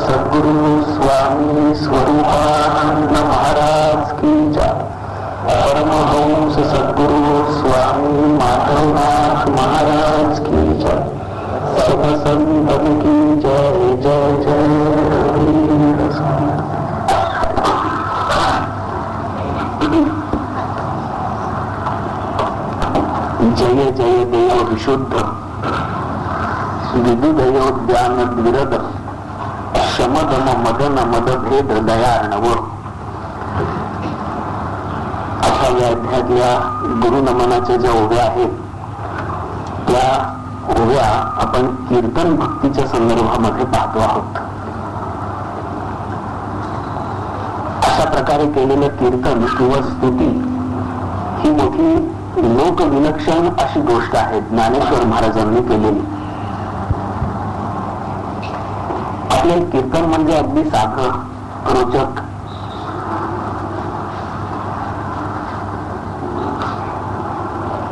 सद्गुरु स्वामी स्वरूपानंद महाराज की जय। परमहंस सद्गुरु स्वामी माधवनाथ महाराज की जय। सब संतन की जय जय जय। जय जय देव विशुद्ध विदुदयोद्यान द्विरद शमदम मदन मदभेद दयार्णव। 8व्या अध्यायातल्या गुरुनमनाच्या ज्या ओव्या आहेत त्या ओव्या आपण कीर्तन भक्तीच्या संदर्भामध्ये पाहतो आहोत. अशा प्रकारे केलेलं कीर्तन किंवा स्तुती ही मोठी लोकविलक्षण अशी गोष्ट आहे ज्ञानेश्वर महाराजांनी केलेली. आपले कीर्तन म्हणजे अगदी साधं रोचक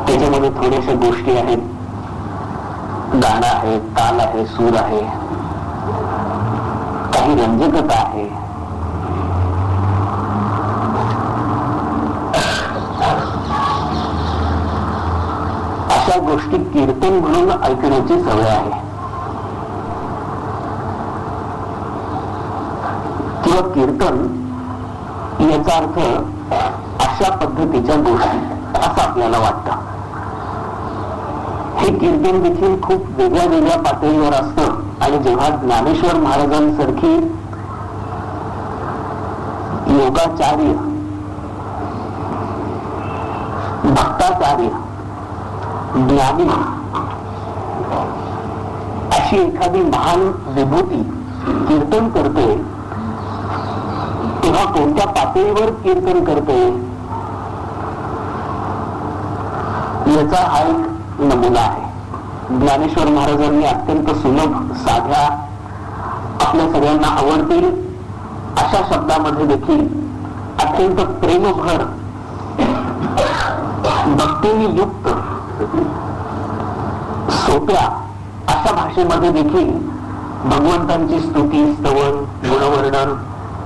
त्याच्यामध्ये थोड्याशा गोष्टी आहेत, गाणं आहे, ताल आहे, सूर आहे, काही रंजकता आहे. अशा गोष्टी कीर्तन म्हणून ऐकण्याची सवय आहे किंवा कीर्तन याचा अर्थ अशा पद्धतीच्या गोष्टी असं आपल्याला वाटतं. हे कीर्तन देखील खूप वेगळ्या वेगळ्या पातळीवर असतं आणि जेव्हा ज्ञानेश्वर महाराजांसारखी योगाचार्य, भक्ताचार्य, ज्ञानी अशी एखादी महान विभूती कीर्तन करते तेव्हा कोणत्या पातळीवर कीर्तन करते याचा हा एक नमुना आहे. ज्ञानेश्वर महाराजांनी अत्यंत सुलभ, साध्या, आपल्या सगळ्यांना आवडतील अशा शब्दामध्ये देखील अत्यंत प्रेमभर, भक्तीने युक्त, सोप्या अशा भाषेमध्ये देखील भगवंतांची स्तुती, स्तवन, गुणवर्णन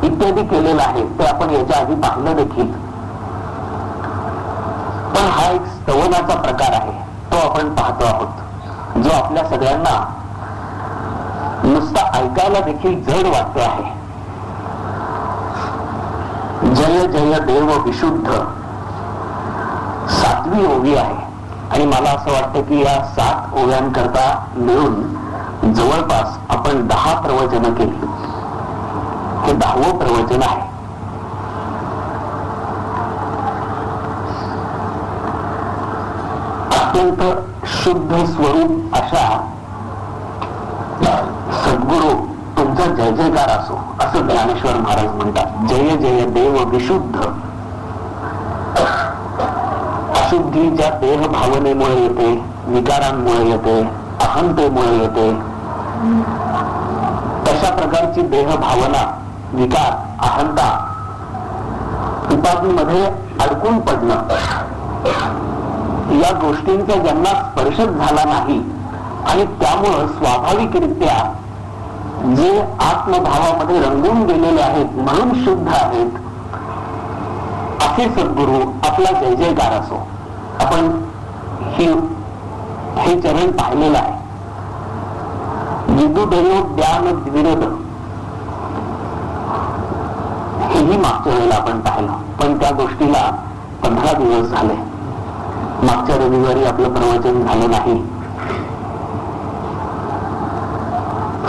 इत्यादी केलेलं आहे. ते आपण याच्या आधी पाहिलं देखील. पण हा एक स्तवनाचा प्रकार आहे, तो आपण पाहतो आहोत, जो आपल्या सगळ्यांना नुसता ऐकायला देखील जड वाटतो आहे. जय जय देव विशुद्ध 7वी ओवी आहे आणि मला असं वाटतं की या 7 ओव्यांकरता मिळून जवळपास आपण 10 प्रवचन केली. हे 10वं प्रवचन आहे. अत्यंत शुद्ध स्वरूप अशा सद्गुरु तुमचा जय जयकार असो असं ज्ञानेश्वर महाराज म्हणतात. जय जय देव विशुद्ध. अशुद्धी ज्या देह भावनेमुळे येते, विकारांमुळे येते, अहंतेमुळे येते, तशा प्रकारची देह भावना, विकार, अहंता, उपाधीमध्ये अडकून पडणं, या गोष्टींचा ज्यांना स्पर्शच झाला नाही आणि त्यामुळं स्वाभाविकरित्या जे आत्मभावामध्ये रंगून गेलेले आहेत म्हणून शुद्ध आहेत असे सद्गुरु आपला जय जयकार असो. आपण हे चरण पाहिलेलं आहे. विदुदयोद्यान द्विरद हेही मागच्या वेळेला आपण पाहिलं, पण त्या गोष्टीला 15 दिवस झाले. मागच्या रविवारी आपलं प्रवचन झालं नाही.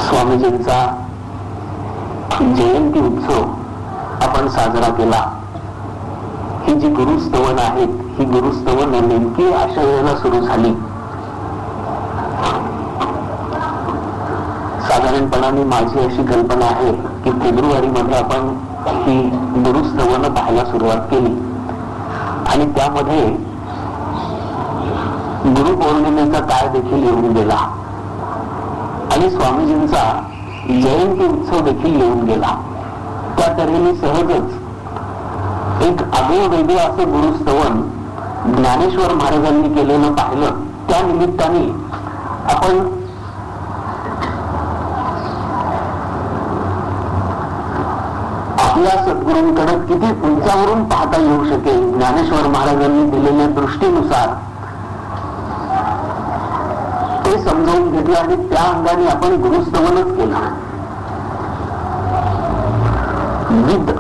स्वामीजींचा जयंती उत्सव आपण साजरा केला. ही जी गुरुस्तवन आहेत, ही गुरुस्तवन नेमकी अशा वेळेला सुरू झाली. साधारणपणाने माझी अशी कल्पना आहे की फेब्रुवारी मध्ये आपण ही गुरुस्तवन पाहायला सुरुवात केली आणि त्यामध्ये गुरुपौर्णिमेचा काळ देखील येऊन गेला आणि स्वामीजींचा जयंती उत्सव देखील येऊन गेला. त्या तऱ्हेने सहजच एक आगळं वेगळं असं गुरुस्तवन ज्ञानेश्वर महाराजांनी केलेलं पाहिलं. त्या निमित्ताने आपण आपल्या सद्गुरूंकडे किती उंचावरून पाहता येऊ शकेल. ज्ञानेश्वर महाराजांनी दिलेल्या दृष्टीनुसार ते समजावून घेतलं आणि त्या अंगाने आपण गुरुस्तवनच केलं. विद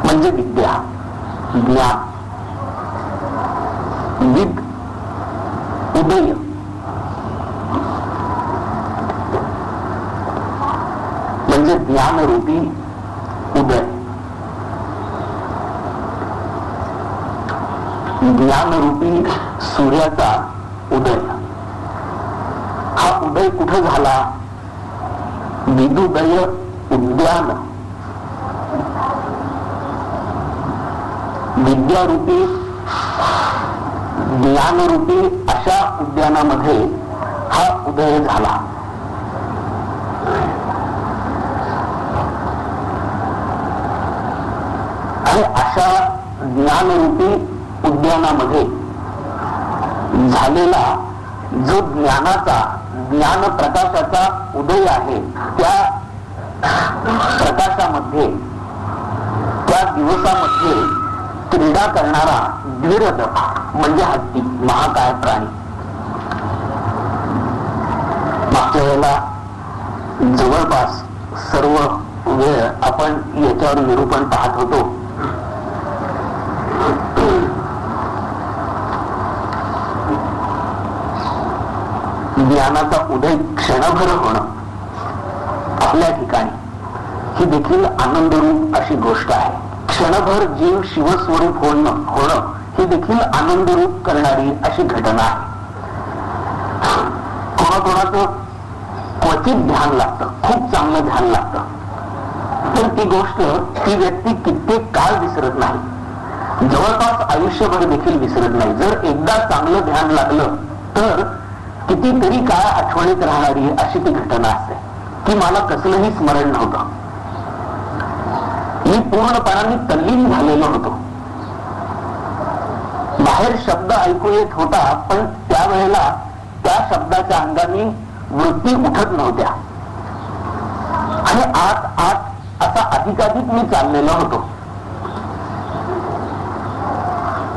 म्हणजे विद्या, ज्ञान. विद उदय, म्हणजे ज्ञानरूपी उदय. ज्ञानरूपी सूर्याचा उदय. हा उदय कुठं झाला? विदुदय उद्यान. विद्यारूपी ज्ञानरूपी अशा उद्यानामध्ये हा उदय झाला. आणि अशा ज्ञानरूपी उद्यानामध्ये झालेला जो ज्ञानाचा, ज्ञान प्रकाशाचा उदय आहे, त्या प्रकाशामध्ये, त्या दिवसामध्ये क्रीडा करणारा द्विरथ म्हणजे हत्ती, महाकाय प्राणी. मागच्या वेळेला जवळपास सर्व वेळ आपण याच्यावर निरूपण पाहत होतो. ज्ञानाचा उदय क्षणभर होणं आपल्या ठिकाणी ही देखील आनंदरूप अशी गोष्ट आहे. क्षणभर जीव शिवस्वरूप होणं ही देखील आनंदरूप करणारी अशी घटना आहे. कोणाकोणाचं क्वचित ध्यान लागतं, खूप चांगलं ध्यान लागतं, तर ती गोष्ट ती व्यक्ती कित्येक काळ विसरत नाही, जवळपास आयुष्यभर देखील विसरत नाही. जर एकदा चांगलं ध्यान लागलं तर कितीतरी काळ आठवणीत राहणारी अशी ती घटना असते की मला कसलंही स्मरण नव्हतं, मी पूर्णपणाने तल्लीन झालेलो होतो. बाहेर शब्द ऐकू येत होता, पण त्यावेळेला त्या शब्दाच्या अंगाने वृत्ती उठत नव्हत्या आणि आत आत असा अधिकाधिक मी चाललेलो होतो.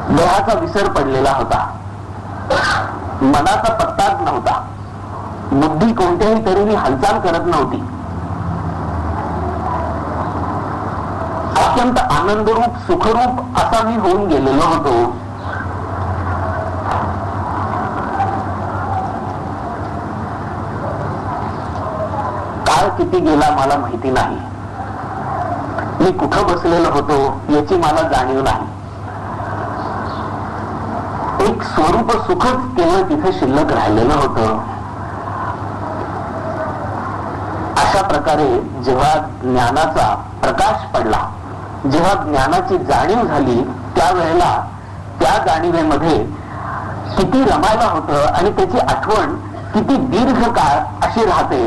देहाचा विसर पडलेला होता, मनाचा पत्ताच नव्हता, बुद्धी कोणत्याही तऱ्हेने हालचाल करत नव्हती. अत्यंत आनंदरूप सुखरूप असा मी होऊन गेलेलो होतो. काळ किती गेला मला माहिती नाही, मी कुठं बसलेलो होतो याची मला जाणीव नाही. एक स्वरूप सुखच केवळ तिथे शिल्लक राहिलेलं होतं. अशा प्रकारे जेव्हा ज्ञानाचा प्रकाश पडला, जेव्हा ज्ञानाची जाणीव झाली, त्यावेळेला त्या जाणीवेमध्ये किती रमायला होतं आणि त्याची आठवण किती दीर्घ काळ अशी राहते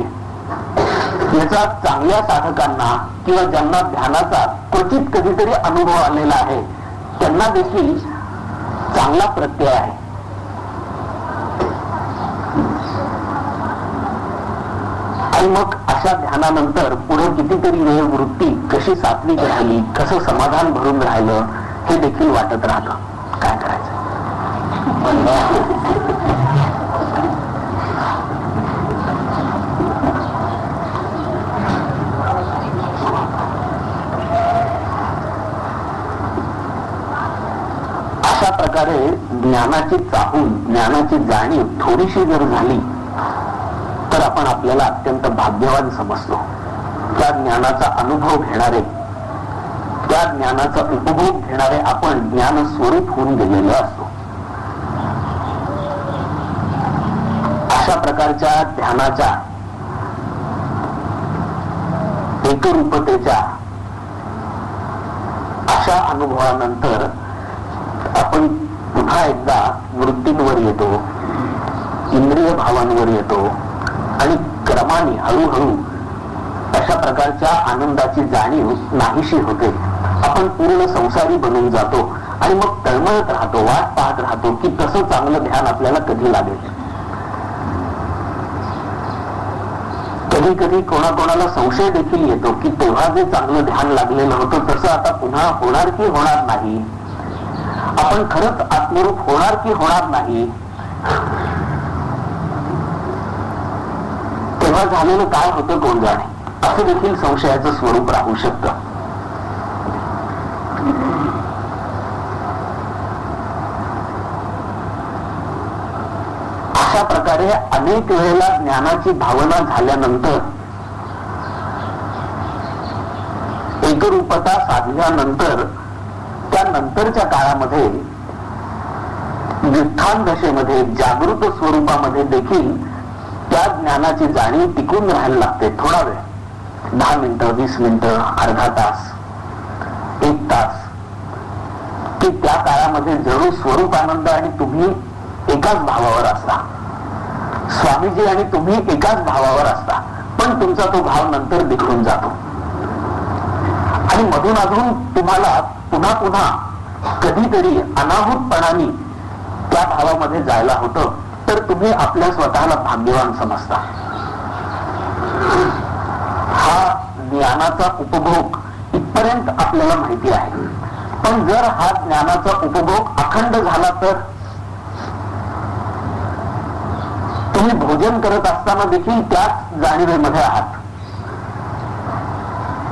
याचा चांगल्या साधकांना किंवा ज्यांना ध्यानाचा क्वचित कधीतरी अनुभव आलेला आहे त्यांना देखील चांगला प्रत्यय आहे. आणि मग अशा ध्यानानंतर पुढे कितीतरी वेळ वृत्ती कशी सात्विक राहिली, कसं समाधान भरून राहिलं हे देखील वाटत राहतं. काय करायचं? अशा प्रकारे ज्ञानाची चाहूल, ज्ञानाची जाणीव थोडीशी जर झाली तर आपण आपल्याला अत्यंत भाग्यवान समजतो. त्या ज्ञानाचा अनुभव घेणारे, त्या ज्ञानाचा उपभोग घेणारे आपण ज्ञान स्वरूप होऊन गेलेलो असतो. अशा प्रकारच्या ध्यानाच्या एकरूपतेच्या अशा अनुभवानंतर आपण पुन्हा एकदा वृत्तींवर येतो, इंद्रिय भावांवर येतो आणि क्रमाने हळूहळू अशा प्रकारच्या आनंदाची जाणीव नाहीशी होते. आपण पूर्ण संसारी बनून जातो आणि मग तळमळत राहतो, वाट पाहत राहतो की तसं चांगलं ध्यान आपल्याला कधी लागेल. कधी कधी कोणाकोणाला संशय देखील येतो की तेव्हा जे चांगलं ध्यान लागलेलं होतं तसं आता पुन्हा होणार की होणार नाही, आपण खरंच आत्मरूप होणार की होणार नाही, तेव्हा झालेलं काय होतं कोण जाणे, असं देखील संशयाचं स्वरूप राहू शकतं. अशा प्रकारे अनेक वेळेला ज्ञानाची भावना झाल्यानंतर, एकरूपता साधल्यानंतर, त्यानंतरच्या काळामध्ये व्युत्थान दशेमध्ये जागृत स्वरूपामध्ये देखील त्या ज्ञानाची जाणीव टिकून राहायला लागते. थोडा वेळ, 10 मिनिटं, 20 मिनिटं, अर्धा तास, 1 तास, की त्या काळामध्ये जणू स्वरूपानंद आणि तुम्ही एकाच भावावर असता, स्वामीजी आणि तुम्ही एकाच भावावर असता, पण तुमचा तो भाव नंतर बिघडून जातो आणि मधून अधून तुम्हाला पुन्हा पुन्हा कधीतरी अनाहूतपणाने त्या भावामध्ये जायला होतं, तर तुम्ही आपल्या स्वतःला भाग्यवान समजता. हा ज्ञानाचा उपभोग इथपर्यंत आपल्याला माहिती आहे, पण जर हा ज्ञानाचा उपभोग अखंड झाला तर तुम्ही भोजन करत असताना देखील त्याच जाणीवेमध्ये आहात,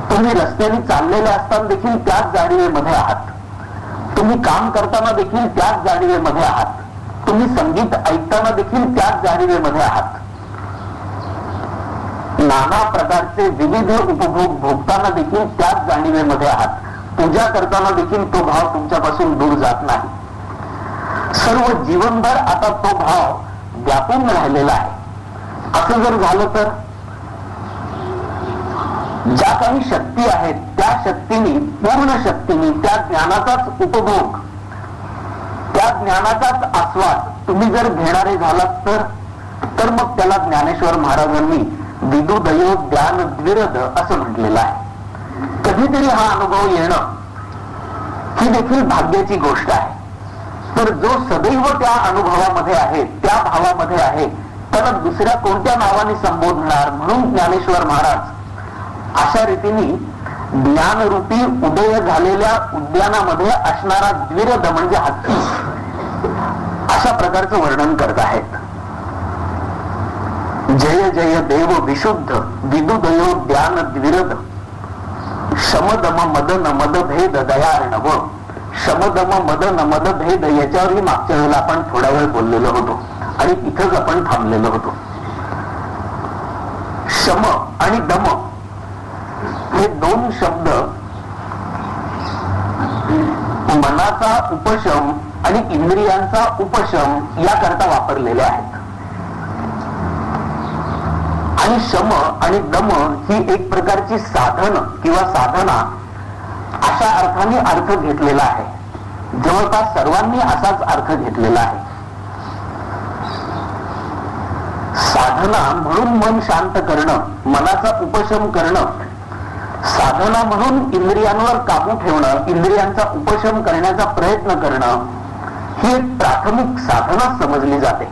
तुम्ही रस्त्याने चाललेले असताना देखील त्याच जाणीवेमध्ये आहात, तुम्ही काम करताना देखील त्याच जाणीवेमध्ये आहात, तुम्ही संगीत ऐकताना देखील त्याच जाणीवेमध्ये आहात, नाना प्रकारचे विविध उपभोग भोगताना देखील त्याच जाणीवेमध्ये आहात, पूजा करताना देखील तो भाव तुमच्यापासून दूर जात नाही. सर्व जीवनभर आता तो भाव व्यापून राहिलेला आहे. असं जर झालं तर ज्या काही शक्ती आहेत त्या शक्तीने, पूर्ण शक्तीने त्या ज्ञानाचाच उपभोग, त्या ज्ञानाचाच आस्वाद तुम्ही जर घेणारे झालात तर मग त्याला ज्ञानेश्वर महाराजांनी विदुदयो ज्ञान द्विरद असं म्हटलेलं आहे. कधीतरी हा अनुभव येणं ही देखील भाग्याची गोष्ट आहे. तर जो सदैव त्या अनुभवामध्ये आहे, त्या भावामध्ये आहे, त्याला दुसऱ्या कोणत्या नावाने संबोधणार. म्हणून ज्ञानेश्वर महाराज अशा रीतीने ज्ञानरूपी उदय झालेल्या उद्यानामध्ये असणारा द्विरद म्हणजे हत्ती अशा प्रकारचं वर्णन करत आहेत. जय जय देव विशुद्ध विदुदयो ज्ञान द्विरद शमदम मदन मदभेद दयार्णव. शमदम मदन मदभेद याच्यावरही मागच्या वेळेला आपण थोडा वेळ बोललेलो होतो आणि इथंच आपण थांबलेलो होतो. शम आणि दम हे दोन शब्द मनाचा उपशम आणि इंद्रियांचा उपशम याकरता वापरलेले आहेत. आणि शम आणि दम ही एक प्रकारची साधन किंवा साधना अशा अर्थाने अर्थ घेतलेला आहे. जवळपास सर्वांनी असाच अर्थ घेतलेला आहे. साधना म्हणून मन शांत करणं, मनाचा उपशम करणं, साधना म्हणून इंद्रियांवर काबू ठेवणं, इंद्रियांचा उपशम करण्याचा प्रयत्न करणं ही एक प्राथमिक साधना समजली जाते.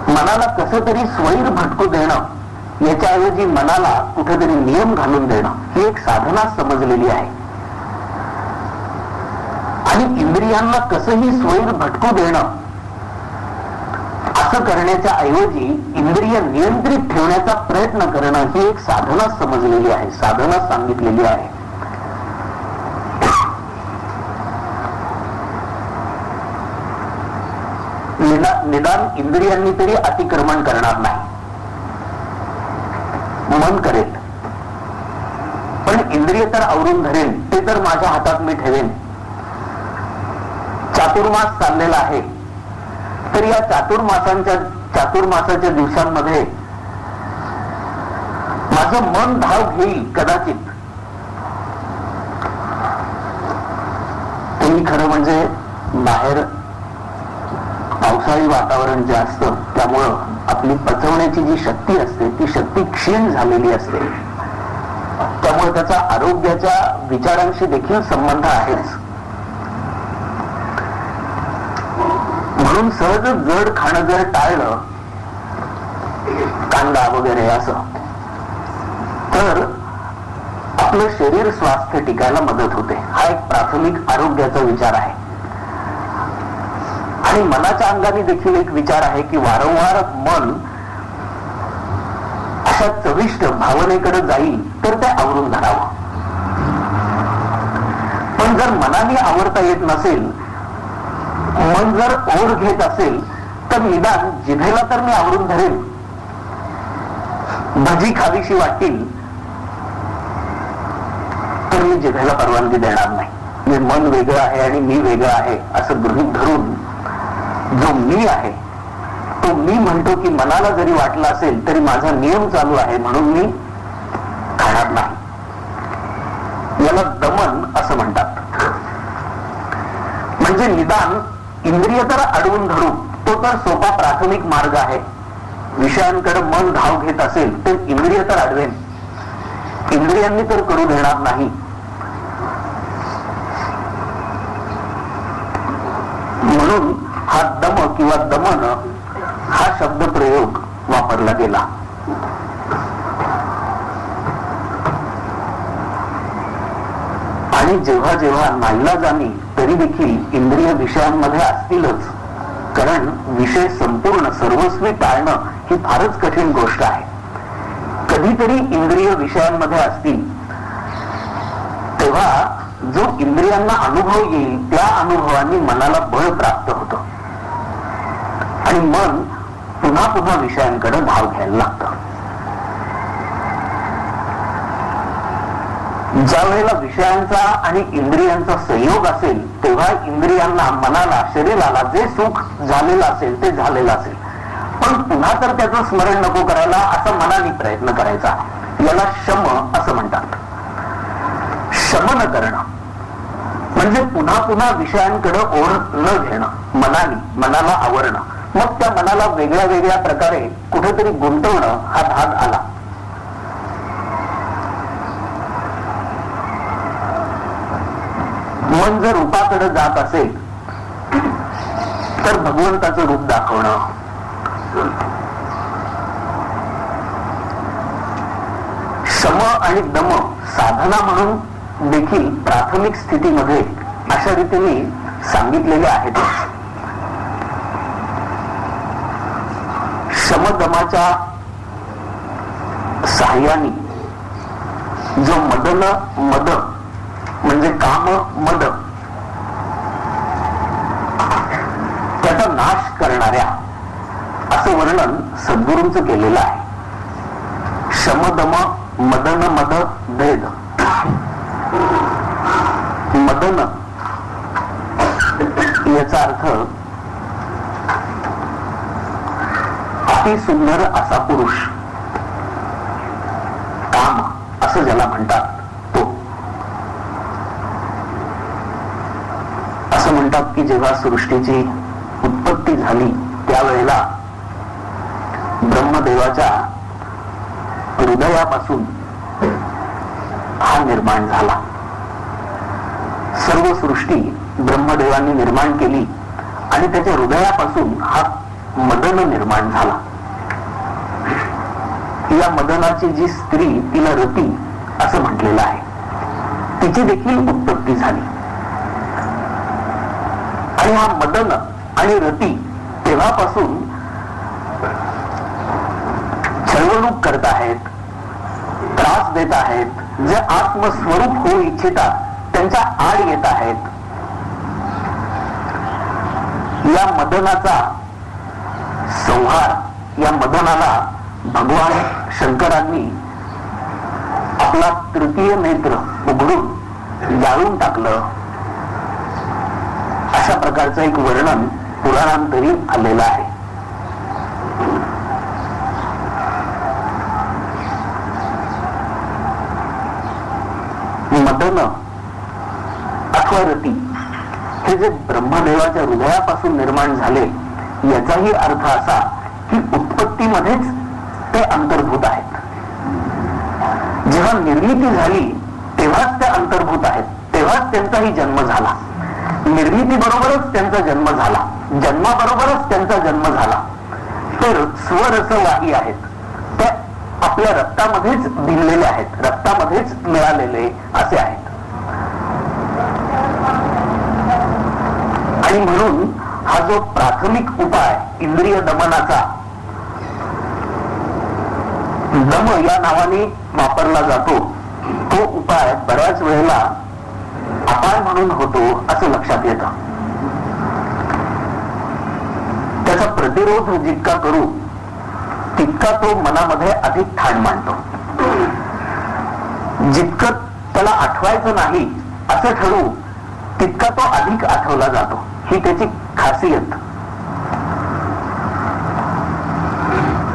मनाला कसं तरी स्वैर भटकू देणं, याच्याऐवजी मनाला कुठेतरी नियम घालून देणं ही एक साधना समजलेली आहे. आणि इंद्रियांना कसंही स्वैर भटकू देणं असं करण्याच्या ऐवजी इंद्रिय नियंत्रित ठेवण्याचा प्रयत्न करणं ही एक साधना समजलेली आहे, साधना सांगितलेली आहे. निदान इंद्रियांनी तरी अतिक्रमण करणार नाही, मन करेल, पण इंद्रिय तर आवरून धरेल, ते तर माझ्या हातात मी ठेवेन. चातुर्मास चाललेला आहे, तर या चातुर्मासाच्या दिवसांमध्ये माझं मन धाव घेईल कदाचित. तेही खरं म्हणजे बाहेर पावसाळी वातावरण जे असतं त्यामुळं आपली पचवण्याची जी शक्ती असते ती शक्ती क्षीण झालेली असते. त्यामुळे त्याचा आरोग्याच्या विचारांशी देखील संबंध आहेच. म्हणून सहज जड खाणं जर टाळलं कांदा वगैरे असं, तर आपलं शरीर स्वास्थ्य टिकायला मदत होते. हा एक प्राथमिक आरोग्याचा विचार आहे. आणि मनाच्या अंगाने देखील एक विचार आहे की वारंवार मन अशा चविष्ट भावनेकडे जाईल तर ते आवरून धरावं. पण जर मनाने आवरता येत नसेल, मन जर ओढ घेत असेल, तर निदान जिभेला तर मी आवरून धरेल. भजी खावीशी वाटतील तर मी जिभेला परवानगी देणार नाही. मी मन वेगळं आहे आणि मी वेगळं आहे असं गृहीत धरून जो मी आहे तो मी म्हणतो की मनाला जरी वाटलं असेल तरी माझा नियम चालू आहे म्हणून मी खाणार नाही. याला दमन असं म्हणतात. म्हणजे निदान इंद्रिय तर अडवून धरू, तो तर सोपा प्राथमिक मार्ग आहे. विषयांकडे मन धाव घेत असेल तर इंद्रिय तर अडवेन, इंद्रियांनी तर करू देणार नाही. म्हणून हा दम किंवा दमन हा शब्द प्रयोग वापरला गेला. आणि जेव्हा जेव्हा नाईलाजाने तरी देखील इंद्रिय विषयांमध्ये असतीलच, कारण विषय संपूर्ण सर्वस्वी टाळणं ही फारच कठीण गोष्ट आहे. कधीतरी इंद्रिय विषयांमध्ये असतील तेव्हा जो इंद्रियांना अनुभव येईल त्या अनुभवांनी मनाला बळ प्राप्त होतं आणि मन पुन्हा पुन्हा विषयांकडे धाव घ्यायला लागतं. ज्या वेळेला विषयांचा आणि इंद्रियांचा संयोग असेल तेव्हा इंद्रियांना, मनाला, शरीराला जे सुख झालेलं असेल ते झालेलं असेल, पण पुन्हा तर त्याचं स्मरण नको करायला असा मनाने प्रयत्न करायचा. याला शम असं म्हणतात. शमन करणं म्हणजे पुन्हा पुन्हा विषयांकडे ओढ न घेणं, मनाला आवरणं. मग त्या मनाला वेगळ्या वेगळ्या प्रकारे कुठेतरी गुंतवणं हा भाग आला. मन जर रूपाकडे जात असेल तर भगवंताचं रूप दाखवणं, शम आणि दम साधना म्हणून देखील प्राथमिक स्थितीमध्ये अशा रीतीने सांगितलेले आहेत. शमदमाच्या साह्याने जो मदन मद म्हणजे काम मद त्याचा नाश करणाऱ्या असं वर्णन सद्गुरूंचं केलेलं आहे. शमदम मदन मद भेद. मदन याचा अर्थ अति सुंदर असा पुरुष, काम असं ज्याला म्हणतात तो. असं म्हणतात की जेव्हा सृष्टीची उत्पत्ती झाली त्यावेळेला ब्रह्मदेवाच्या हृदयापासून हा निर्माण झाला. सर्व सृष्टी ब्रह्मदेवांनी निर्माण केली आणि त्याच्या हृदयापासून हा मदन निर्माण झाला. या मदनाची जी स्त्री तिला रती असं म्हटलेलं आहे, तिची देखील उत्पत्ती झाली. आणि हा मदन आणि रती तेव्हापासून छळवणूक करत आहेत, त्रास देत आहेत. जे आत्मस्वरूप होऊ इच्छितात त्यांच्या आड येत आहेत. या मदनाचा संहार, या मदनाला भगवान शंकरांनी आपला तृतीय नेत्र उघडून जाळून टाकलं. अशा प्रकारचं एक वर्णन पुराणांतरी आलेलं आहे. मदन अथवा रती हे जे ब्रह्मदेवाच्या हृदयापासून निर्माण झाले याचाही अर्थ असा की उत्पत्तीमध्येच ते अंतर्भूत आहेत. जेव्हा निर्मिती झाली तेव्हाच ते अंतर्भूत आहेत, तेव्हाच त्यांचाही जन्म झाला. निर्मिती बरोबरच त्यांचा जन्म झाला, जन्माबरोबरच त्यांचा जन्म झाला. तर स्वरसवाही आहेत. आपल्या रक्तामध्येच भिनलेले आहेत, रक्तामध्येच मिळालेले असे आहेत. आणि म्हणून हा जो प्राथमिक उपाय इंद्रिय दमनाचा दम या नावाने वापरला जातो, तो उपाय बऱ्याच वेळेला अपाय म्हणून होतो असं लक्षात येतं. त्याचा प्रतिरोध जितका करू तितका तो मनामध्ये अधिक ठाण मांडतो. जितकं त्याला आठवायचं नाही असं ठरवू तितका तो अधिक आठवला जातो, ही त्याची खासियत.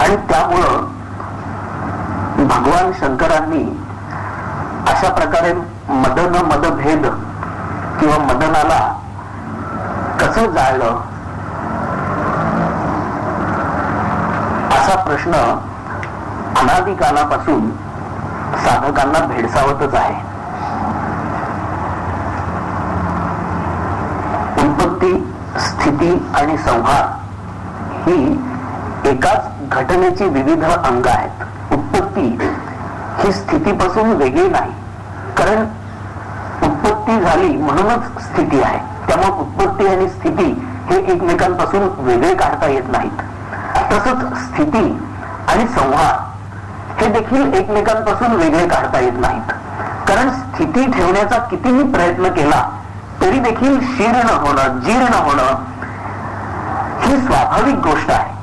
आणि त्यामुळं भगवान शंकरांनी अशा प्रकारे मदन मदभेद किंवा मदनाला कसं जाळलं असा प्रश्न अनादिकालापासून साधकांना भेडसावतच आहे. उत्पत्ती, स्थिती आणि संहार ही एकाच घटनेची विविध अंग आहेत. उत्पत्ती ही स्थितीपासून वेगळी नाही, कारण उत्पत्ती झाली म्हणूनच स्थिती आहे. त्यामुळे उत्पत्ती आणि स्थिती हे एकमेकांपासून वेगळे काढता येत नाहीत. तसंच स्थिती आणि संहार हे देखील एकमेकांपासून वेगळे काढता येत नाहीत, कारण स्थिती ठेवण्याचा कितीही प्रयत्न केला तरी देखील शीर्ण होणं, जीर्ण होणं ही स्वाभाविक गोष्ट आहे.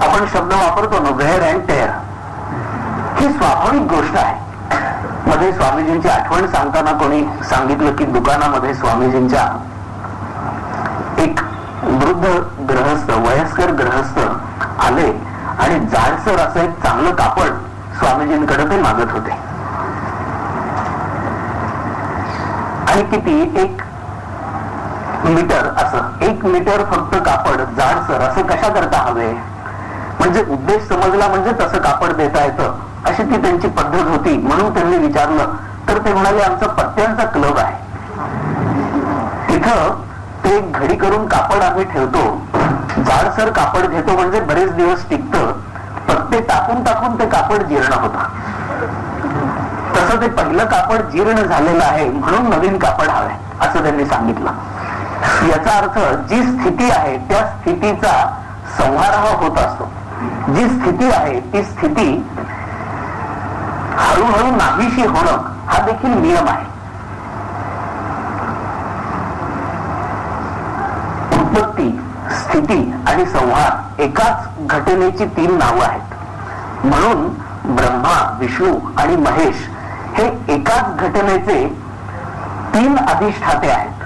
आपण शब्द वापरतो ना, वेअर अँड टेअर, ही स्वाभाविक गोष्ट आहे. मध्ये स्वामीजींची आठवण सांगताना कोणी सांगितलं की दुकानामध्ये स्वामीजींच्या एक वृद्ध ग्रहस्थ, वयस्कर ग्रहस्थ आले आणि जाडसर असं एक चांगलं कापड स्वामीजींकडे ते मागत होते. आणि किती, 1 मीटर, असं 1 मीटर फक्त कापड जाडसर असं कशा करता हवे, म्हणजे उद्देश समजला म्हणजे तसं कापड देता येतं अशी ती त्यांची पद्धत होती. म्हणून त्यांनी विचारलं तर ते म्हणाले, आमचा पत्त्यांचा क्लब आहे, तिथं ते घडी करून कापड आम्ही ठेवतो, जाडसर कापड घेतो म्हणजे बरेच दिवस टिकतं, पत्ते टाकून टाकून ते कापड जीर्ण होतं. तसं ते पहिलं कापड जीर्ण झालेलं आहे म्हणून नवीन कापड हवंय असं त्यांनी सांगितलं. याचा अर्थ जी स्थिती आहे त्या स्थितीचा संहार हा होत असतो. जी स्थिती आहे ती स्थिती हळूहळू नाहीशी होणं हा देखील नियम आहे. उत्पत्ती, स्थिती आणि संहार एकाच घटनेची 3 नावं आहेत. म्हणून ब्रह्मा, विष्णू आणि महेश हे एकाच घटनेचे 3 अधिष्ठाते आहेत.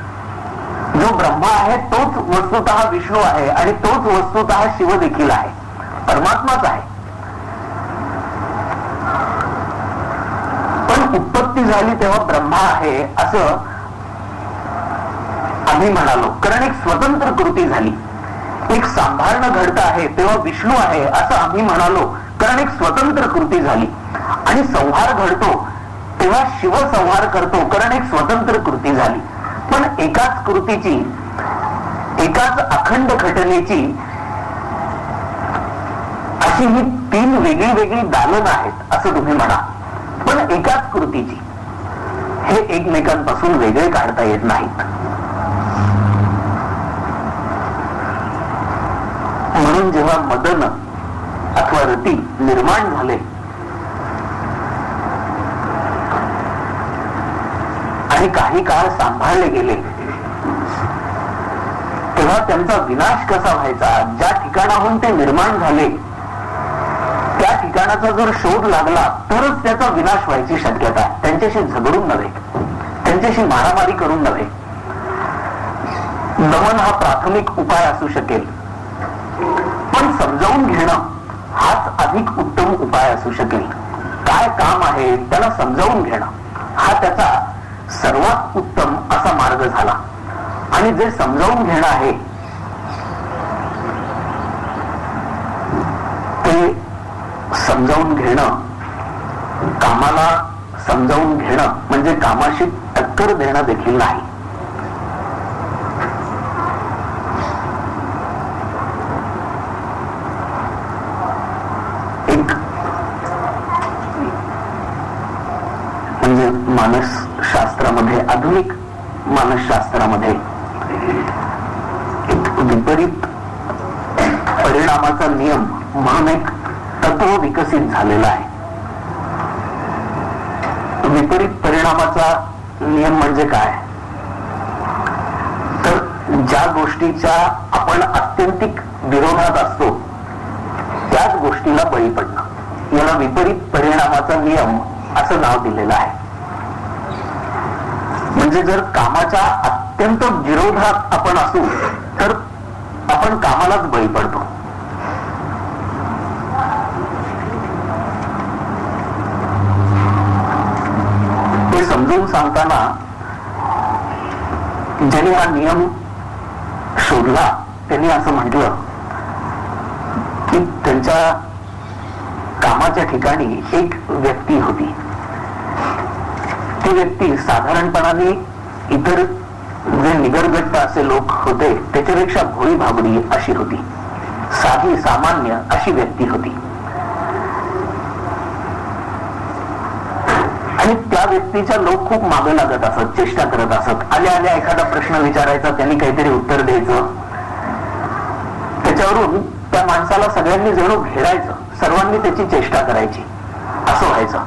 जो ब्रह्मा आहे तोच वस्तुतः विष्णू आहे आणि तोच वस्तुतः शिव देखील आहे, परमात्माच आहे. पण उत्पत्ती झाली तेव्हा ब्रह्मा आहे असं आम्ही म्हणालो, कारण एक स्वतंत्र कृती झाली. एक सांभाळणं घडतं आहे तेव्हा विष्णू आहे असं आम्ही म्हणालो, कारण एक स्वतंत्र कृती झाली. आणि संहार घडतो तेव्हा शिव संहार करतो, कारण एक स्वतंत्र कृती झाली. पण एकाच कृतीची, एकाच अखंड घटनेची अशी ही 3 वेगळी वेगळी दालन आहेत असं तुम्ही म्हणा, पण एकाच कृतीची, हे एकमेकांपासून वेगळे काढता येत नाहीत. म्हणून जेव्हा मदन अथवा रती निर्माण झाले आणि काही काळ सांभाळले गेले तेव्हा त्यांचा विनाश कसा व्हायचा, ज्या ठिकाणाहून ते निर्माण झाले त्या ठिकाणाचा जर शोध लागला तरच त्याचा विनाश व्हायची शक्यता आहे. त्यांच्याशी झगडून नव्हे, त्यांच्याशी मारामारी करून नव्हे. दमन हा प्राथमिक उपाय असू शकेल, पण समजावून घेणं हाच अधिक उत्तम उपाय असू शकेल. काय काम आहे त्याला समजावून घेणं हा त्याचा सर्वात उत्तम असा मार्ग झाला. आणि जे समजावून घेणं आहे ते समजावून घेणं, कामाला समजावून घेणं म्हणजे कामाशी टक्कर देणं देखील नाही. एक मानसशास्त्रामध्ये, आधुनिक मानसशास्त्रामध्ये एक विपरीत परिणामाचा नियम म्हणून एक तत्व विकसित झालेला आहे. विपरीत परिणामाचा नियम म्हणजे काय? तर ज्या गोष्टीच्या आपण आत्यंतिक विरोधात असतो त्याच गोष्टीला बळी पडणं, याला विपरीत परिणामाचा नियम असं नाव दिलेलं आहे. म्हणजे जर कामाच्या अत्यंत विरोधात आपण असू तर आपण कामालाच बळी पडतो. ते समजून सांगताना ज्यांनी हा नियम शोधला त्यांनी असं म्हटलं की त्यांच्या कामाच्या ठिकाणी एक व्यक्ती होती. ती व्यक्ती साधारणपणाने इतर जे निगरगट्ट असे लोक होते त्याच्यापेक्षा भोळी भाबडी अशी होती, साधी सामान्य अशी व्यक्ती होती. आणि त्या व्यक्तीच्या लोक खूप मागे लागत असत, चेष्टा करत असत. आल्या आल्या एखादा प्रश्न विचारायचा, त्यांनी काहीतरी उत्तर द्यायचं, त्याच्यावरून त्या माणसाला सगळ्यांनी जणू घेरायचं, सर्वांनी त्याची चेष्टा करायची, असं व्हायचं.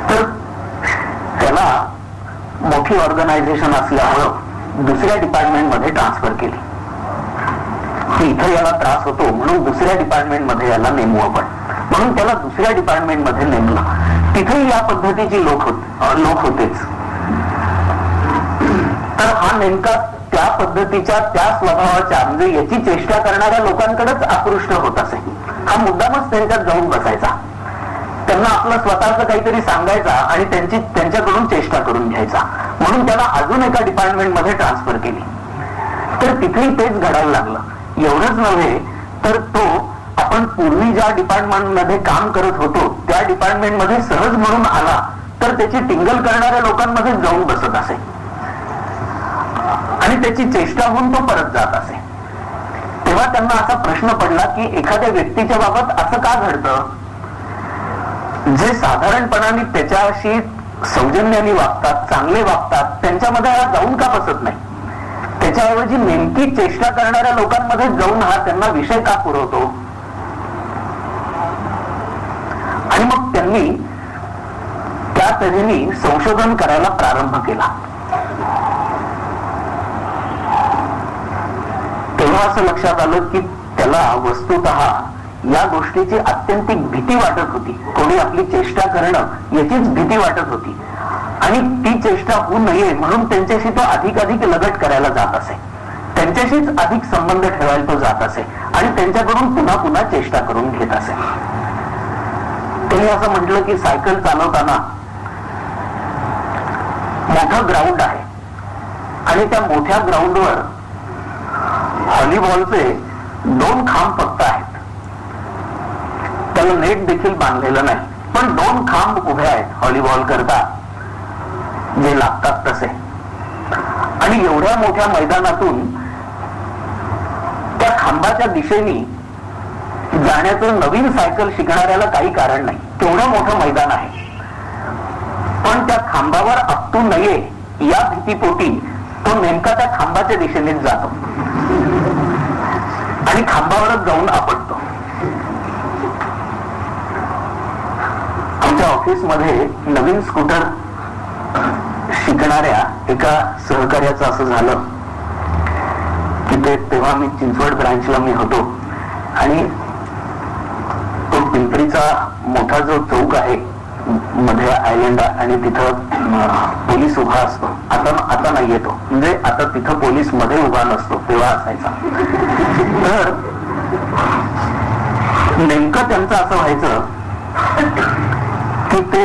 तर त्याला मोठी ऑर्गनायझेशन असल्यामुळं दुसऱ्या डिपार्टमेंटमध्ये ट्रान्सफर केली की इथं याला त्रास होतो म्हणून दुसऱ्या डिपार्टमेंटमध्ये याला नेमू आपण, म्हणून त्याला दुसऱ्या डिपार्टमेंटमध्ये नेमलं. तिथेही या पद्धतीची लोक होतेच. तर हा नेमका त्या पद्धतीच्या, त्या स्वभावाच्या, म्हणजे याची चेष्टा करणाऱ्या लोकांकडेच आकृष्ट होत असे. हा मुद्दामच त्यांच्यात जाऊन बसायचा, त्यांना आपलं स्वतःच काहीतरी सांगायचा आणि त्यांच्याकडून चेष्टा करून घ्यायचा. म्हणून त्याला अजून एका डिपार्टमेंटमध्ये ट्रान्सफर केली. तर तिथेही तेच घडायला लागलं. एवढंच नव्हे तर तो आपण पूर्वी ज्या डिपार्टमेंटमध्ये काम करत होतो त्या डिपार्टमेंटमध्ये सहज म्हणून आला तर त्याची टिंगल करणाऱ्या लोकांमध्ये जाऊन बसत असे आणि त्याची चेष्टा होऊन तो परत जात असे. तेव्हा त्यांना असा प्रश्न पडला की एखाद्या व्यक्तीच्या बाबत असं का घडतं? जे साधारणपणाने त्याच्याशी सौजन्याने वागतात, चांगले वागतात, त्यांच्यामध्ये हा जाऊन का बसत नाही? त्याच्याऐवजी नेमकी चेष्टा करणाऱ्या लोकांमध्ये जाऊन हा त्यांना विषय का पुरवतो? आणि मग त्यांनी त्या तऱ्हेने संशोधन करायला प्रारंभ केला. तेव्हा असं लक्षात आलं की त्याला वस्तुतः या गोष्टीची अत्यंतिक भीती वाटत होती. कोणी आपली चेष्टा करणं याचीच भीती वाटत होती आणि ती चेष्टा होऊ नये म्हणून त्यांच्याशी तो अधिक लगट करायला जात असे, त्यांच्याशीच अधिक संबंध ठेवायला तो जात असे आणि त्यांच्याकडून पुन्हा पुन्हा चेष्टा करून घेत असे. त्यांनी असं म्हटलं की सायकल चालवताना मोठं ग्राउंड आहे आणि त्या मोठ्या ग्राउंडवर व्हॉलीबॉलचे 2 खांब फक्त आहेत. त्याला नेट देखील बांधलेलं नाही, पण 2 खांब उभे आहेत व्हॉलीबॉल करता जे लागतात तसे. आणि एवढ्या मोठ्या मैदानातून त्या खांबाच्या दिशेने जाण्याचं नवीन सायकल शिकणाऱ्याला काही कारण नाही. तेवढं मोठं मैदान आहे, पण त्या खांबावर आपटू नये या भीतीपोटी तो नेमका त्या खांबाच्या दिशेनेच जातो आणि खांबावरच जाऊन आपटतो. आमच्या ऑफिसमध्ये नवीन स्कूटर शिकणाऱ्या एका सहकार्याचं असं झालं की तेव्हा मी चिंचवड ब्रांचला मी होतो आणि तो पिंपरीचा मोठा जो चौक आहे मध्ये आयलंड आणि तिथं पोलीस उभा असतो. आता नाही येतो, म्हणजे आता तिथं पोलीस मध्ये उभा नसतो, तेव्हा असायचा. तर नेमकं त्यांचं असं व्हायचं की ते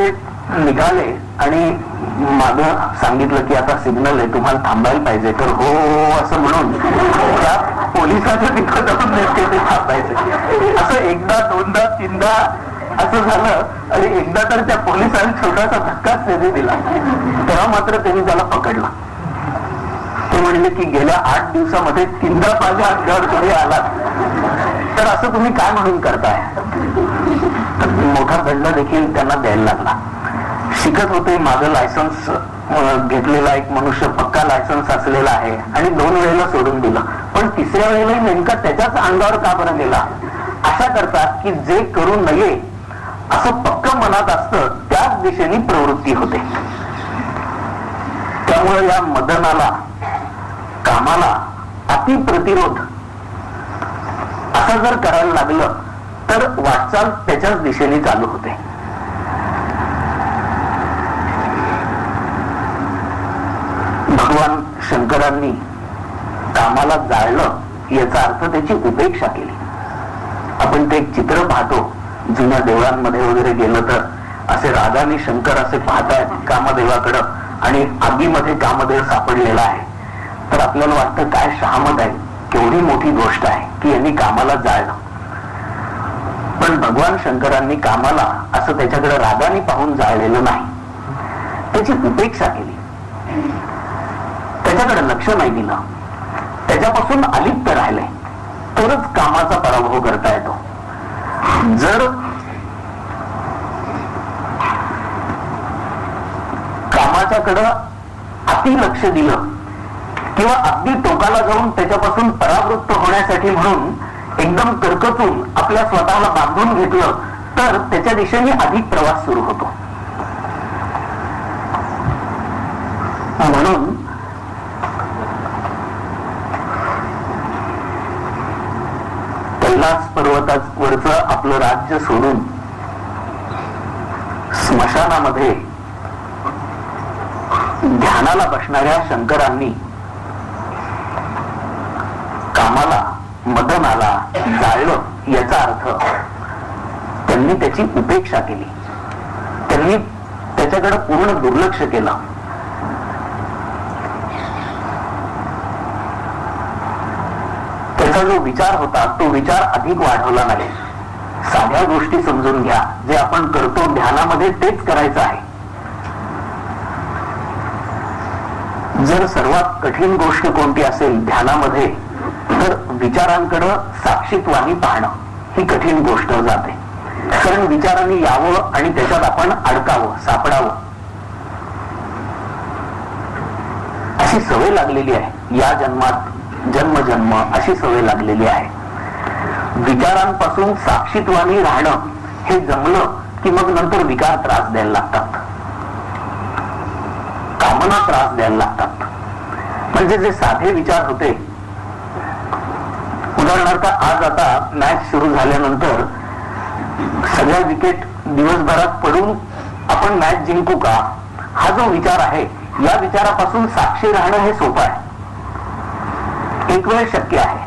निघाले आणि मागं सांगितलं की आता सिग्नल आहे, तुम्हाला थांबायला पाहिजे. तर हो असं म्हणून त्या पोलिसाच्या तिथं जाऊन ते थांबायचे. असं एकदा, दोनदा, तीनदा असं झालं आणि एकदा तर त्या पोलिसांनी छोटासा धक्काच त्याने दिला. तेव्हा मात्र त्यांनी त्याला पकडला. ते म्हणले की गेल्या 8 दिवसामध्ये 3दा माझ्या अंगावर तुम्ही आलात. तर असं तुम्ही काय म्हणून करताय? मोठा दंड देखील त्यांना द्यायला लागला. शिकत होते, माझं लायसन्स घेतलेला एक मनुष्य पक्का लायसन्स असलेला आहे आणि 2 वेळेला सोडून दिलं, पण 3ऱ्या वेळेला नेमका त्याच्याच अंगावर का बरं गेला? अशा करतात की जे करू नये असं पक्क मनात असतं त्याच दिशेने प्रवृत्ती होते. त्यामुळे या मदनाला, कामाला अति प्रतिरोध असं जर करायला लागलं तर वाटचाल त्याच्याच दिशेने चालू होते. भगवान शंकरांनी कामाला जाळलं याचा अर्थ त्याची उपेक्षा केली. आपण ते एक चित्र पाहतो जुन्या देवळांमध्ये वगैरे गेलं तर असे राधाने शंकर असे पाहतायत कामदेवाकडं आणि आगीमध्ये कामदेव सापडलेला आहे. तर आपल्याला वाटतं काय शहामत आहे, केवढी मोठी गोष्ट आहे की यांनी कामाला जाळलं. पण भगवान शंकरांनी कामाला असं त्याच्याकडे रागाने पाहून जाळलेलं नाही, त्याची उपेक्षा केली, त्याच्याकडे लक्ष नाही दिलं, त्याच्यापासून अलिप्त राहिले तरच कामाचा पराभव करता येतो. जर कामाच्याकडं अति लक्ष दिलं किंवा अगदी टोकाला जाऊन त्याच्यापासून परावृत्त होण्यासाठी म्हणून एकदम करकचून आपल्या स्वतःला बांधून घेतलं तर त्याच्या दिशेने अधिक प्रवास सुरू होतो. म्हणून कैलास पर्वतावरचं आपलं राज्य सोडून स्मशानामध्ये ध्यानाला बसणाऱ्या शंकरांनी कामाला, मदनाला जाळलं याचा अर्थ त्यांनी त्याची उपेक्षा केली, त्यांनी त्याच्याकडे पूर्ण दुर्लक्ष केलं. त्याचा जो विचार होता तो विचार अधिक वाढवला नाही. साध्या गोष्टी समजून घ्या, जे आपण करतो ध्यानामध्ये तेच करायचं आहे. जर सर्वात कठीण गोष्ट कोणती असेल ध्यानामध्ये तर विचारांकडे साक्षीत्वानी पाहणं ही कठीण गोष्ट जाते. कारण विचारांनी यावं आणि त्याच्यात आपण अडकावं, सापडावं अशी सवय लागलेली आहे. या जन्मात जन्म अशी सवय लागलेली आहे. विचारांपासून साक्षीत्वानी राहणं हे जमलं की मग नंतर विकार त्रास द्यायला लागतात, कामना त्रास द्यायला लागतात. म्हणजे जे साधे विचार होते, उदाहरणार्थ आज आता मॅच सुरू झाल्यानंतर सगळ्या विकेट दिवसभरात पडून आपण मॅच जिंकू का, हा जो विचार आहे या विचारापासून साक्षी राहणं हे सोपं आहे, एक वेळ शक्य आहे.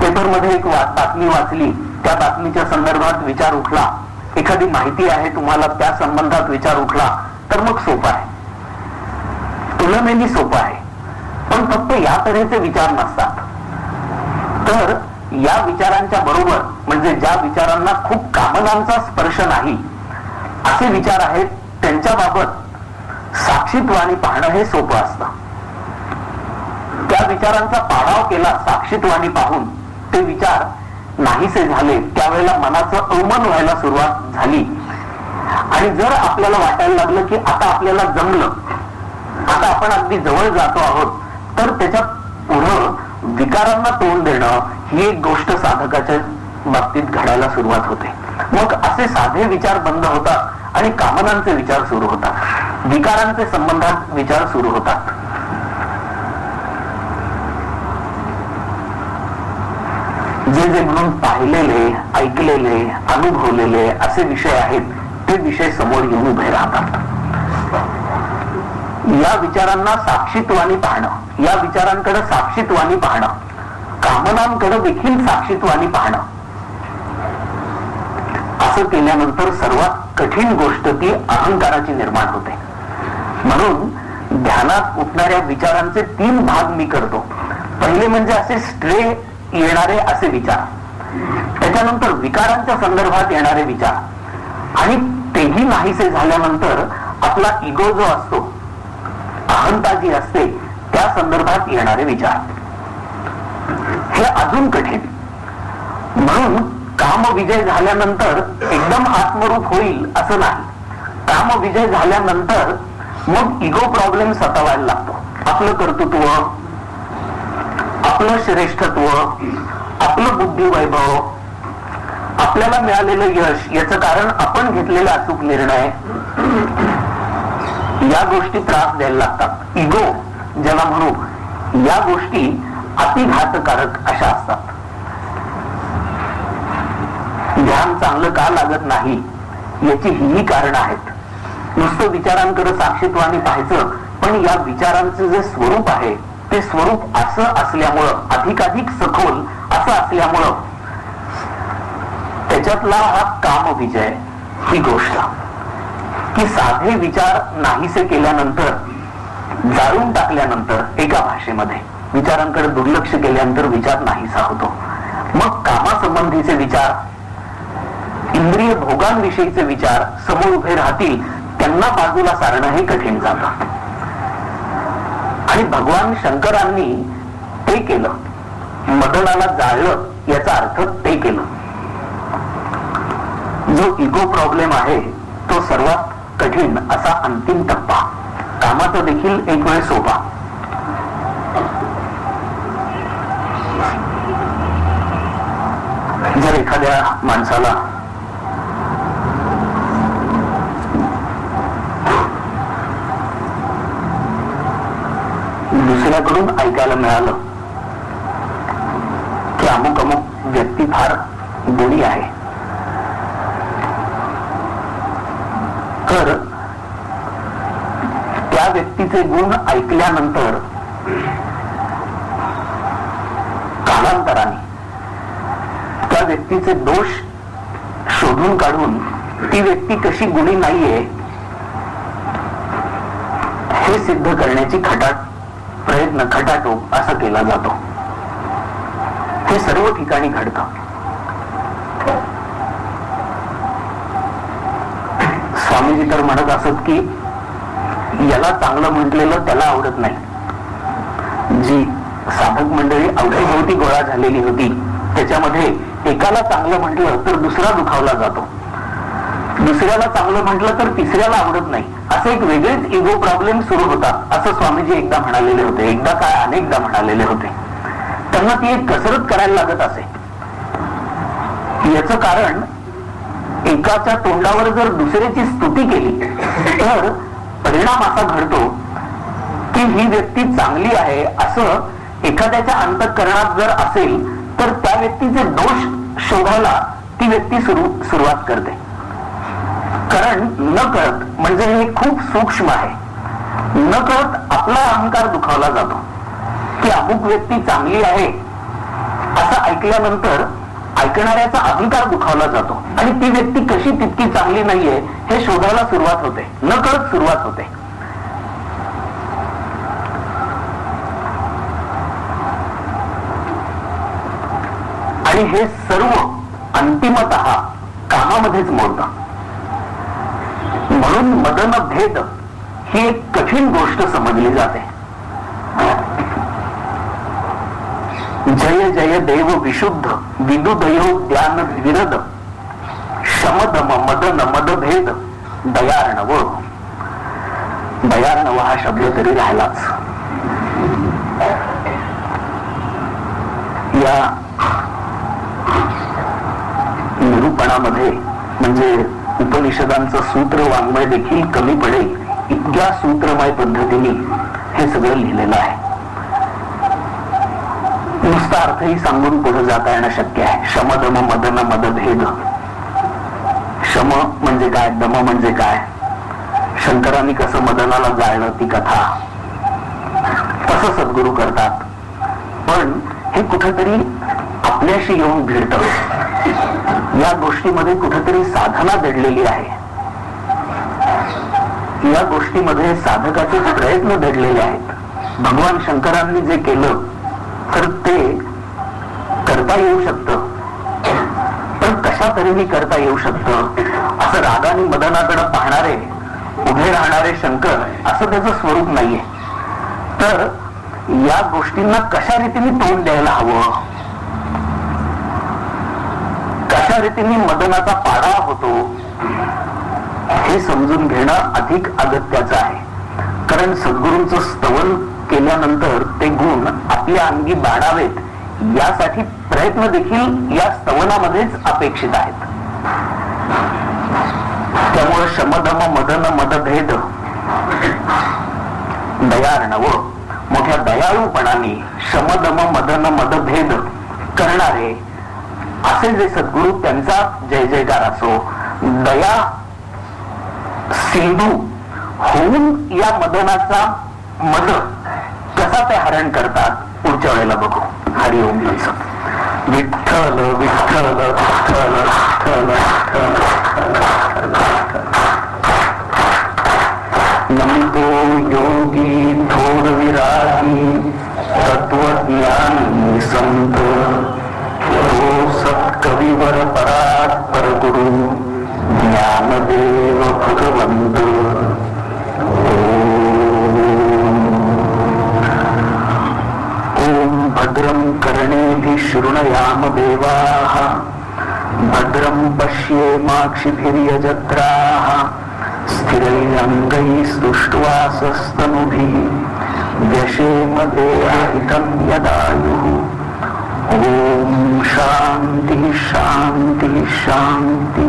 पेपरमध्ये एक बातमी वाचली, त्या बातमीच्या संदर्भात विचार उठला, एखादी माहिती आहे तुम्हाला त्या संबंधात विचार उठला तर मग सोपं आहे, तुलनेने सोपं आहे. पण फक्त या तऱ्हेचे विचार नसतात. तर या विचारांच्या बरोबर म्हणजे ज्या विचारांना खूप कामनांचा स्पर्श नाही असे विचार आहेत, त्यांच्या बाबत साक्षीत्वानी पाहणं हे सोपं असतं. त्या विचारांचा पाडाव केला साक्षीत्वानी पाहून, ते विचार नाहीसे झाले, त्यावेळेला मनाचं अवमान व्हायला सुरुवात झाली. आणि जर आपल्याला वाटायला लागलं की आता आपल्याला जमलं, आता आपण अगदी जवळ जातो आहोत, तर त्याच्या पुढं विकारांना तोंड देणं ही एक गोष्ट साधकाच्या बाबतीत घडायला सुरुवात होते. मग असे साधे विचार बंद होतात आणि कामनांचे विचार सुरू होतात, विकारांचे संबंधात विचार सुरू होतात. जे म्हणून पाहिलेले, ऐकलेले, अनुभवलेले असे विषय आहेत ते विषय समोर येऊन उभे राहतात. या विचारांना साक्षीत्वानी पाहणं, या विचारांकडे साक्षीत्वानी पाहणं, कामनांकडे देखील साक्षीत्वानी पाहणं, असं केल्यानंतर सर्वात कठीण गोष्ट ती अहंकाराची निर्माण होते. म्हणून ध्यानात उठणाऱ्या विचारांचे 3 भाग मी करतो. पहिले म्हणजे असे स्ट्रे येणारे असे विचार, त्याच्यानंतर विकारांच्या संदर्भात येणारे विचार, आणि तेही नाहीसे झाल्यानंतर आपला इगो जो असतो, अहंता जी असते, त्या संदर्भात येणारे विचार. हे हे अजून कठीण. म्हणून कामविजय झाल्यानंतर एकदम आत्मरूप होईल असं नाही. कामविजय झाल्यानंतर मग इगो प्रॉब्लेम सतावायला लागतो. आपलं कर्तृत्व, आपलं श्रेष्ठत्व, आपलं बुद्धिवैभव, आपल्याला मिळालेलं यश, याचं कारण आपण घेतलेला अचूक निर्णय, या गोष्टी त्रास द्यायला लागतात. इगो ज्याला म्हणू, या गोष्टी अतिघातकारक अशा असतात. ध्यान चांगलं का लागत नाही याची ही कारण आहेत. नुसतं विचारांकडे साक्षीत्वाने पाहायचं, पण या विचारांचं जे स्वरूप आहे ते स्वरूप असं असल्यामुळं, अधिकाधिक सखोल असं असल्यामुळं, त्याच्यातला हा कामविजय ही गोष्ट की साधे विचार नाहीसे केल्यानंतर, जाळून टाकल्यानंतर, एका भाषेमध्ये विचारांकडे दुर्लक्ष केल्यानंतर विचार नाहीसा होतो. मग कामासंबंधीचे विचार, इंद्रिय भोगांविषयीचे विचार समोर उभे राहतील, त्यांना बाजूला सारणं हे कठीण जातं. आणि भगवान शंकरांनी ते केलं. मदनाला जाळलं याचा अर्थ ते केलं. जो इगो प्रॉब्लेम आहे तो सर्वात कठीण असा अंतिम टप्पा. कामाचा देखील एक वेळ सोपा. जर एखाद्या माणसाला दुसऱ्याकडून ऐकायला मिळालं की अमुक अमुक व्यक्ती फार गुणी आहे, तर त्या व्यक्तीचे गुण ऐकल्यानंतर कालांतराने त्या व्यक्तीचे दोष शोधून काढून ती व्यक्ती कशी गुणी नाहीये हे सिद्ध करण्याची प्रयत्न खटाटोप असा केला जातो. हे सर्व ठिकाणी घडतं. स्वामीजी तर म्हणत असत की याला चांगलं म्हटलेलं त्याला आवडत नाही. जी साधक मंडळी अवतीभोवती गोळा झालेली होती त्याच्यामध्ये एकाला चांगलं म्हटलं तर दुसरा दुखावला जातो, दुसऱ्याला चांगलं म्हटलं तर तिसऱ्याला आवडत नाही. असे एक वेगळेच इगो प्रॉब्लेम सुरू होतात असं स्वामीजी एकदा म्हणालेले होते. एकदा काय अनेकदा म्हणालेले होते. त्यांना ती एक कसरत करायला लागत असे. याचं कारण एकाच्या तोंडावर जर दुसऱ्याची स्तुती केली तर परिणाम असा घडतो की ही व्यक्ती चांगली आहे असं एखाद्याच्या अंतःकरणात जर असेल तर त्या व्यक्तीचे दोष शोधायला ती व्यक्ती सुरुवात करते. कारण न कळत, म्हणजे हे खूप सूक्ष्म आहे, न कळत आपला अहंकार दुखावला जातो की अमुक व्यक्ती चांगली आहे असं ऐकल्यानंतर ऐकणाऱ्याचा अहंकार दुखावला जातो आणि ती व्यक्ती कशी तितकी चांगली नाहीये हे शोधायला सुरुवात होते, न कळत सुरुवात होते. आणि हे सर्व अंतिमतः कामामध्येच मोडतं. म्हणून मदन भेद ही एक कठीण गोष्ट समजली जाते. जय जय देव विशुद्ध विदुदयो ज्ञान विरद शमदम मदन मदभेद दयार्णव. दयार्णव हा शब्द तरी राहिलाच. या निरूपणामध्ये म्हणजे उपनिषदांचं सूत्र वाङ्मय देखील कमी पडेल इतक्या सूत्रमय पद्धतीने हे सगळं लिहिलेलं आहे. नुसता अर्थही सांगून पुढे जाता येणं शक्य आहे. शमदम मदन मदभेद. शम म्हणजे काय, दम म्हणजे काय, शंकरांनी कसं मदनाला जाळलं ती कथा तसं सद्गुरू करतात. पण हे कुठेतरी आपल्याशी येऊन भिडतं. या गोष्टीमध्ये कुठेतरी साधना दडलेली आहे. या गोष्टीमध्ये साधकाचे प्रयत्न दडलेले आहेत. भगवान शंकरांनी जे केलं तर ते करता येऊ शकतं, पण कशा तऱ्हेने करता येऊ शकतं असं रागाने मदनाकडे पाहणारे उभे राहणारे शंकर असं त्याचं स्वरूप नाहीये. तर या गोष्टींना कशा रीतीने तोंड द्यायला हवं अशा रीतीने मदनाचा पाडा होतो हे समजून घेणं अधिक अगत्याचं आहे. कारण सद्गुरूंचं स्तवन केल्यानंतर ते गुण आपल्या अंगी बाळावेत यासाठी प्रयत्न देखील या स्तवनामध्येच अपेक्षित आहेत. त्यामुळे शमदम मदन मदभेद दयार्णव मोठ्या दयाळूपणाने शमदम मदन मदभेद करणारे असे जे सद्गुरू त्यांचा जय जयकार असो. दया सिंधू होऊन या मदनाचा मद कसा ते हरण करतात पुढच्या वेळेला बघू. हरिओम. विठ्ठल विठ्ठल विठ्ठल नमितो योगी थोर विरागी तत्वज्ञानी संत तो सत्कविवर परात्पर गुरु ज्ञानदेव भगवंत. ओम भद्रं कर्णेभिः शृणुयाम देवाः भद्रं पश्येमाक्षिभिर्यजत्राः स्थिरैरङ्गैः स्तुष्ट्वासस्तनुभिः व्यशेम देवहितं यदायुः. ओम शांति शांति शांति.